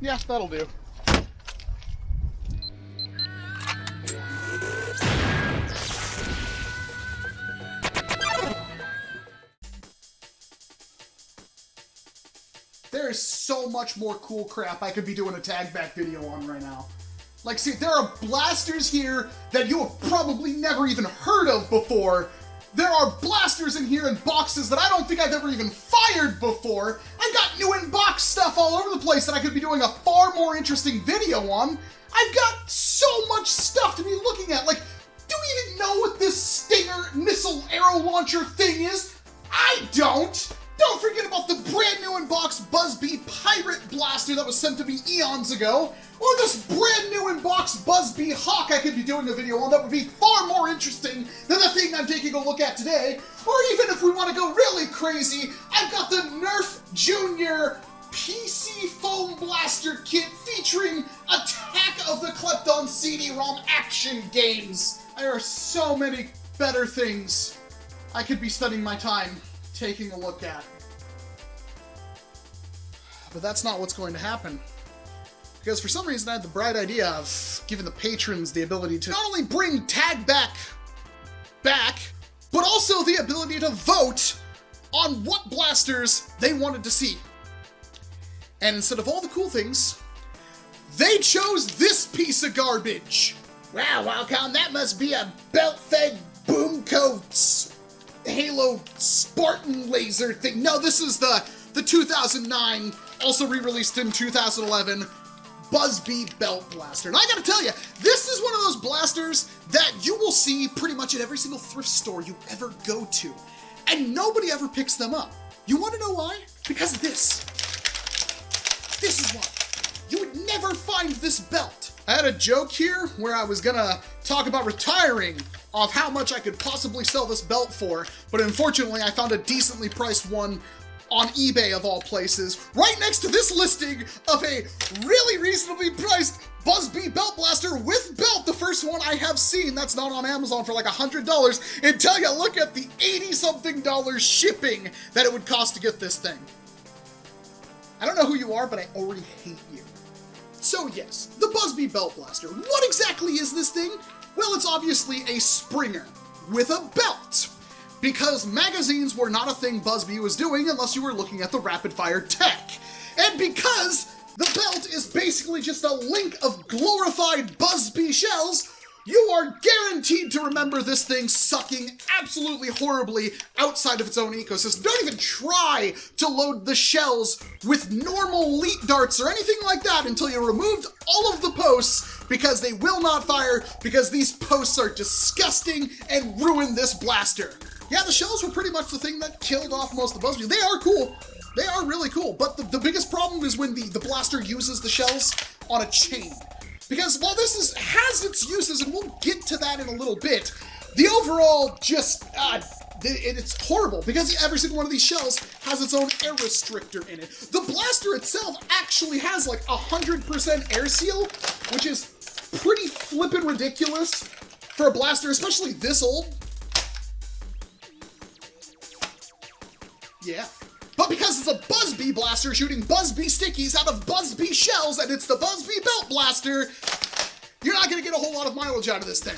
Yeah, that'll do. There's so much more cool crap I could be doing a tag back video on right now. Like, see, there are blasters here that you have probably never even heard of before. There are blasters in here in boxes that I don't think I've ever even fired before. I've got new in-box stuff all over the place that I could be doing a far more interesting video on. I've got so much stuff to be looking at. Like, do we even know what this Stinger missile arrow launcher thing is? I don't. Don't forget about the brand new in-box BuzzBee Pirate Blaster that was sent to me eons ago, or this brand new in-box BuzzBee Hawk I could be doing a video on that would be far more interesting than the thing I'm taking a look at today. Or even if we want to go really crazy, I've got the Nerf Junior PC Foam Blaster Kit featuring Attack of the Klepton CD-ROM action games. There are so many better things I could be spending my time taking a look at. But that's not what's going to happen. Because for some reason I had the bright idea of giving the patrons the ability to not only bring Tag back, but also the ability to vote on what blasters they wanted to see. And instead of all the cool things, they chose this piece of garbage. Wow, Walcom, that must be a belt-fed Boomco Halo Spartan laser thing. No, this is the 2009, also re-released in 2011, BuzzBee Belt Blaster. And I gotta tell you, this is one of those blasters that you will see pretty much at every single thrift store you ever go to. And nobody ever picks them up. You wanna know why? Because of this. This is why. You would never find this belt. I had a joke here where I was gonna talk about retiring of how much I could possibly sell this belt for, but unfortunately I found a decently priced one on eBay of all places, right next to this listing of a really reasonably priced BuzzBee Belt Blaster with belt, the first one I have seen that's not on Amazon for like $100, until you look at the $80-something shipping that it would cost to get this thing. I don't know who you are, but I already hate you. So yes, the BuzzBee Belt Blaster. What exactly is this thing? Well, it's obviously a Springer with a belt, because magazines were not a thing BuzzBee was doing unless you were looking at the rapid-fire tech. And because the belt is basically just a link of glorified BuzzBee shells, you are guaranteed to remember this thing sucking absolutely horribly outside of its own ecosystem. Don't even try to load the shells with normal leet darts or anything like that until you removed all of the posts, because they will not fire, because these posts are disgusting and ruin this blaster. Yeah, the shells were pretty much the thing that killed off most of the BuzzBee. They are cool. They are really cool, but the biggest problem is when the blaster uses the shells on a chain. Because while this has its uses, and we'll get to that in a little bit, the overall just, it's horrible, because every single one of these shells has its own air restrictor in it. The blaster itself actually has like 100% air seal, which is pretty flippin' ridiculous for a blaster, especially this old. Yeah. But because it's a BuzzBee blaster shooting BuzzBee stickies out of BuzzBee shells, and it's the BuzzBee Belt Blaster, you're not gonna get a whole lot of mileage out of this thing.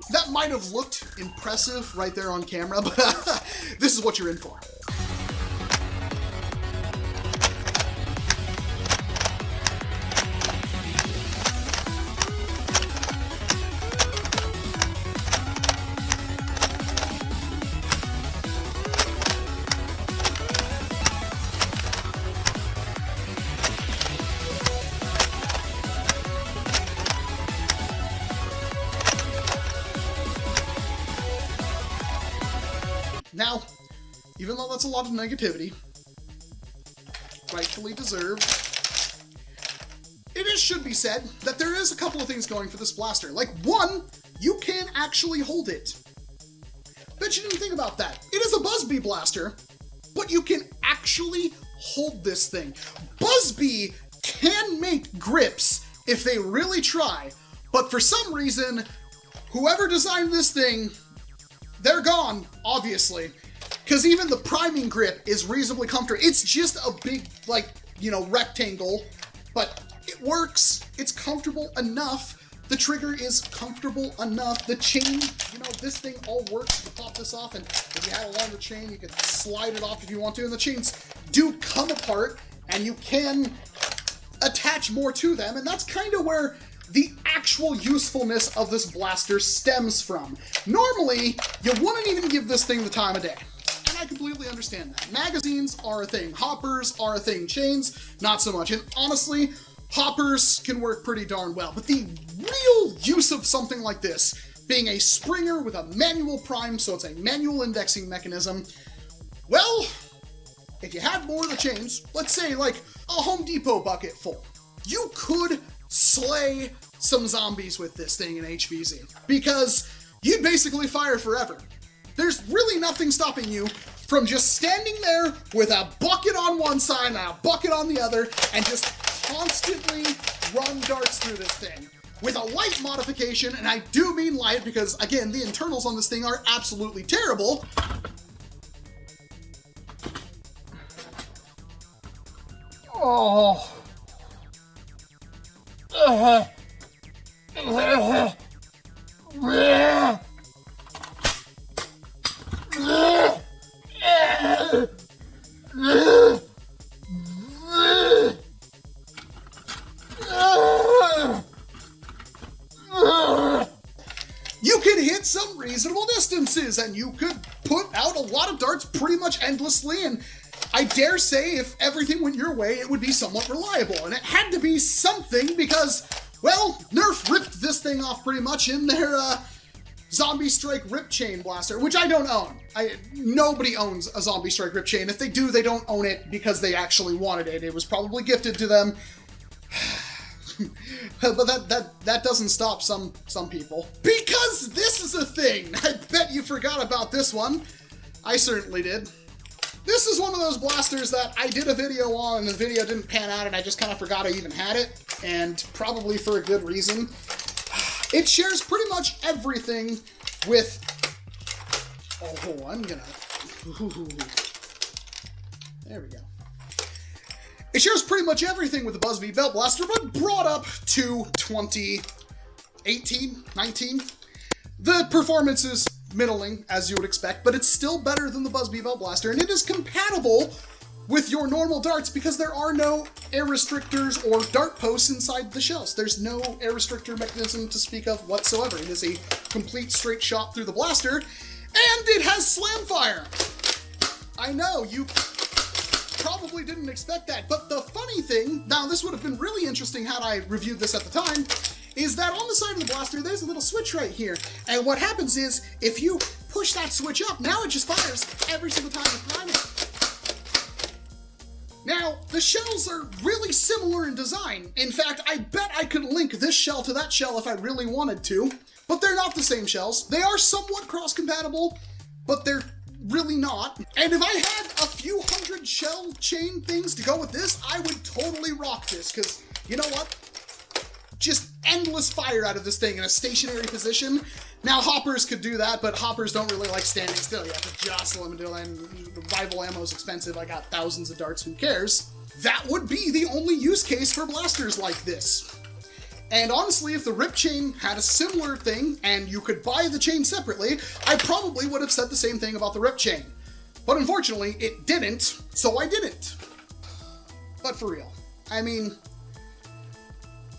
That might have looked impressive right there on camera, but this is what you're in for. Now, even though that's a lot of negativity, rightfully deserved, it should be said that there is a couple of things going for this blaster. Like, one, you can actually hold it. Bet you didn't think about that. It is a BuzzBee blaster, but you can actually hold this thing. BuzzBee can make grips if they really try, but for some reason, whoever designed this thing, they're gone, obviously, because even the priming grip is reasonably comfortable. It's just a big, like, you know, rectangle, but it works. It's comfortable enough. The trigger is comfortable enough. The chain, you know, this thing all works. You pop this off, and if you had a longer chain, you could slide it off if you want to, and the chains do come apart, and you can attach more to them, and that's kind of where the actual usefulness of this blaster stems from. Normally, you wouldn't even give this thing the time of day. And I completely understand that. Magazines are a thing. Hoppers are a thing. Chains, not so much. And honestly, hoppers can work pretty darn well. But the real use of something like this, being a springer with a manual prime, so it's a manual indexing mechanism, well, if you had more of the chains, let's say like a Home Depot bucket full, you could slay some zombies with this thing in HVZ, because you'd basically fire forever. There's really nothing stopping you from just standing there with a bucket on one side and a bucket on the other and just constantly run darts through this thing. With a light modification, and I do mean light because, again, the internals on this thing are absolutely terrible. Oh. You can hit some reasonable distances, and you could put out a lot of darts pretty much endlessly, and I dare say if everything went your way, it would be somewhat reliable. And it had to be something because, well, Nerf ripped this thing off pretty much in their Zombie Strike Rip Chain Blaster, which I don't own. Nobody owns a Zombie Strike Rip Chain. If they do, they don't own it because they actually wanted it. It was probably gifted to them. But that doesn't stop some people. Because this is a thing! I bet you forgot about this one. I certainly did. This is one of those blasters that I did a video on and the video didn't pan out and I just kind of forgot I even had it, and probably for a good reason. It shares pretty much everything with... Oh, I'm gonna... There we go. It shares pretty much everything with the BuzzBee Belt Blaster, but brought up to 2018, 19. The performance is middling, as you would expect, but it's still better than the BuzzBee Belt Blaster, and it is compatible with your normal darts because there are no air restrictors or dart posts inside the shells. There's no air restrictor mechanism to speak of whatsoever. It is a complete straight shot through the blaster, and it has slam fire. I know, you probably didn't expect that, but the funny thing, now this would have been really interesting had I reviewed this at the time, is that on the side of the blaster, there's a little switch right here. And what happens is, if you push that switch up, now it just fires every single time you prime it. Now, the shells are really similar in design. In fact, I bet I could link this shell to that shell if I really wanted to, but they're not the same shells. They are somewhat cross-compatible, but they're really not. And if I had a few hundred shell chain things to go with this, I would totally rock this, because you know what? Just endless fire out of this thing in a stationary position. Now, hoppers could do that, but hoppers don't really like standing still. You have to jostle them until then. The rival ammo is expensive. I got thousands of darts, who cares? That would be the only use case for blasters like this. And honestly, if the Rip Chain had a similar thing, and you could buy the chain separately, I probably would have said the same thing about the Rip Chain. But unfortunately, it didn't, so I didn't. But for real, I mean,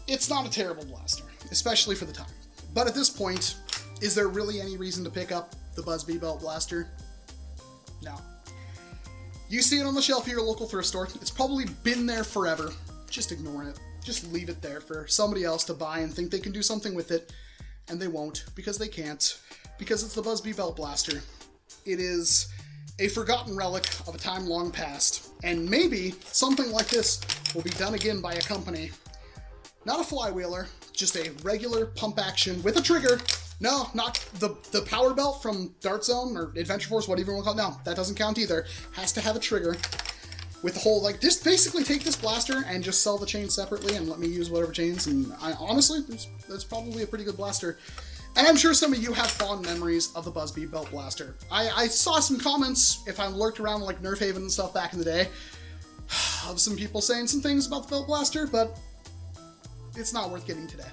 it's not a terrible blaster, especially for the time. But at this point, is there really any reason to pick up the BuzzBee Belt Blaster? No. You see it on the shelf at your local thrift store. It's probably been there forever. Just ignore it. Just leave it there for somebody else to buy and think they can do something with it. And they won't, because they can't. Because it's the BuzzBee Belt Blaster. It is a forgotten relic of a time long past. And maybe something like this will be done again by a company. Not a flywheeler, just a regular pump action with a trigger. No, not the power belt from Dart Zone or Adventure Force, whatever you want to call it. No, that doesn't count either. Has to have a trigger. With the whole, like, just basically take this blaster and just sell the chains separately and let me use whatever chains. And honestly, that's probably a pretty good blaster. And I'm sure some of you have fond memories of the BuzzBee Belt Blaster. I saw some comments, if I lurked around like Nerf Haven and stuff back in the day, of some people saying some things about the Belt Blaster, but it's not worth getting today.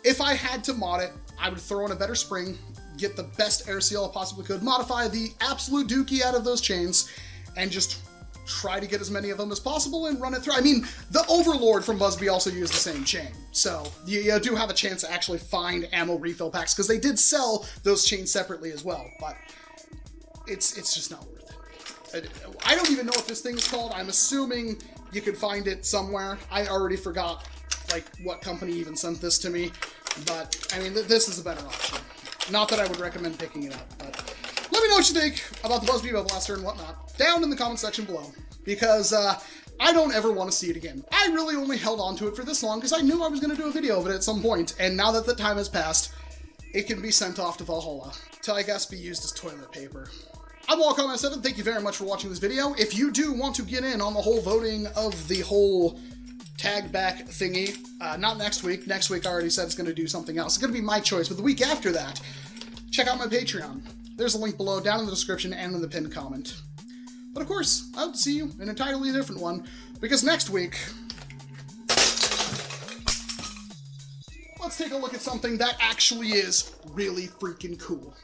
If I had to mod it, I would throw in a better spring, get the best air seal I possibly could, modify the absolute dookie out of those chains, and just try to get as many of them as possible and run it through. I mean, the Overlord from BuzzBee also used the same chain, so you do have a chance to actually find ammo refill packs, because they did sell those chains separately as well, but it's just not worth it. I don't even know what this thing is called. I'm assuming you could find it somewhere. I already forgot, like, what company even sent this to me, but, I mean, this is a better option. Not that I would recommend picking it up, but let me know what you think about the BuzzBee Belt Blaster and whatnot down in the comment section below, because I don't ever want to see it again. I really only held on to it for this long because I knew I was going to do a video of it at some point, and now that the time has passed, it can be sent off to Valhalla to, I guess, be used as toilet paper. I'm Walcom S7. Thank you very much for watching this video. If you do want to get in on the whole voting of the whole tag back thingy, not next week. Next week I already said it's going to do something else. It's going to be my choice, but the week after that, check out my Patreon. There's a link below, down in the description, and in the pinned comment. But of course, I hope to see you in an entirely different one, because next week, let's take a look at something that actually is really freaking cool.